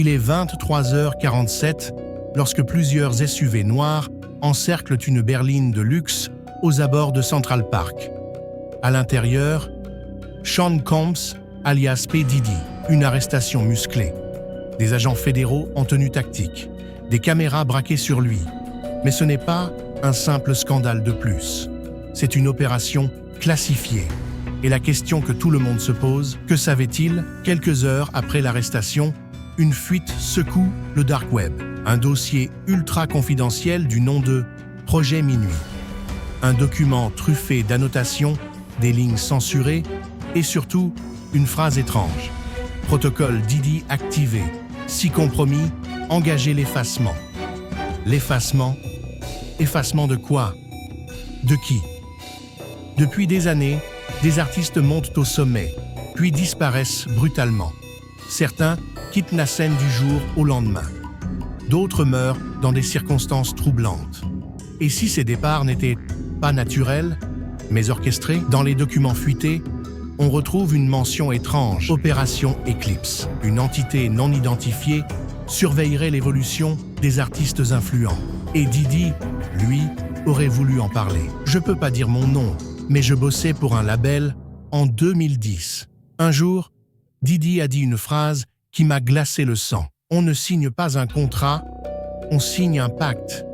Il est 23h47 lorsque plusieurs SUV noirs encerclent une berline de luxe aux abords de Central Park. À l'intérieur, Sean Combs, alias P. Diddy, une arrestation musclée. Des agents fédéraux en tenue tactique, des caméras braquées sur lui. Mais ce n'est pas un simple scandale de plus. C'est une opération classifiée. Et la question que tout le monde se pose, que savait-il? Quelques heures après l'arrestation, une fuite secoue le dark web. Un dossier ultra confidentiel du nom de Projet Minuit. Un document truffé d'annotations, des lignes censurées et surtout une phrase étrange. Protocole Diddy activé. Si compromis, engagez l'effacement. L'effacement? Effacement de quoi? De qui? Depuis des années, des artistes montent au sommet, puis disparaissent brutalement. Certains quittent la scène du jour au lendemain. D'autres meurent dans des circonstances troublantes. Et si ces départs n'étaient pas naturels, mais orchestrés, dans les documents fuités, on retrouve une mention étrange, Opération Eclipse. Une entité non identifiée surveillerait l'évolution des artistes influents. Et Diddy, lui, aurait voulu en parler. Je peux pas dire mon nom, mais je bossais pour un label en 2010. Un jour, Diddy a dit une phrase qui m'a glacé le sang. On ne signe pas un contrat, on signe un pacte.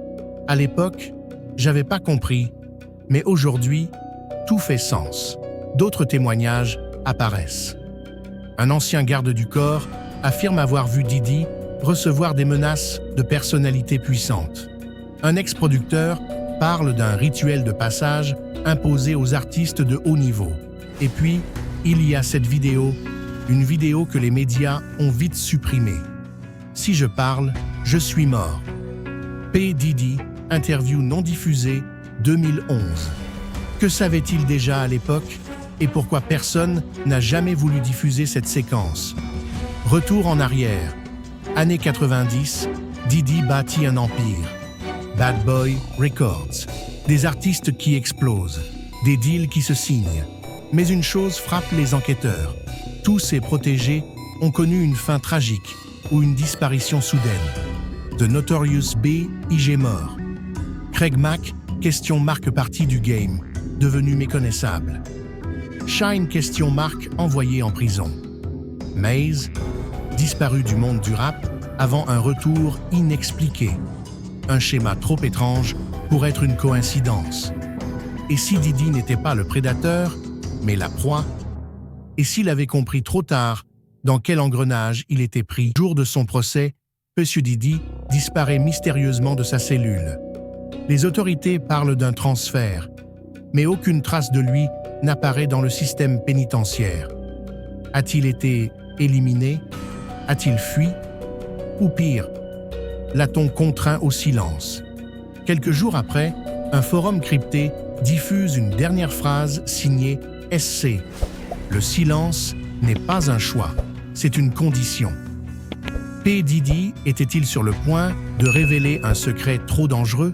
À l'époque, j'avais pas compris, mais aujourd'hui, tout fait sens. D'autres témoignages apparaissent. Un ancien garde du corps affirme avoir vu Diddy recevoir des menaces de personnalités puissantes. Un ex-producteur parle d'un rituel de passage imposé aux artistes de haut niveau. Et puis, il y a cette vidéo, une vidéo que les médias ont vite supprimée. Si je parle, je suis mort. P. Diddy, interview non diffusée, 2011. Que savait-il déjà à l'époque et pourquoi personne n'a jamais voulu diffuser cette séquence? Retour en arrière. Années 90, Diddy bâtit un empire. Bad Boy Records. Des artistes qui explosent. Des deals qui se signent. Mais une chose frappe les enquêteurs. Tous ses protégés ont connu une fin tragique ou une disparition soudaine. The Notorious B.I.G. mort. Craig Mack, question marque partie du game, devenu méconnaissable. Shine, question marque, envoyé en prison. Maze, disparu du monde du rap avant un retour inexpliqué. Un schéma trop étrange pour être une coïncidence. Et si Diddy n'était pas le prédateur, mais la proie? Et s'il avait compris trop tard dans quel engrenage il était pris? Jour de son procès, M. Diddy disparaît mystérieusement de sa cellule. Les autorités parlent d'un transfert, mais aucune trace de lui n'apparaît dans le système pénitentiaire. A-t-il été éliminé? A-t-il fui? Ou pire, l'a-t-on contraint au silence? Quelques jours après, un forum crypté diffuse une dernière phrase signée SC. Le silence n'est pas un choix, c'est une condition. P. Diddy était-il sur le point de révéler un secret trop dangereux?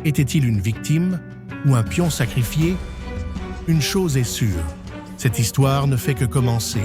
Était-il une victime ou un pion sacrifié? Une chose est sûre, cette histoire ne fait que commencer.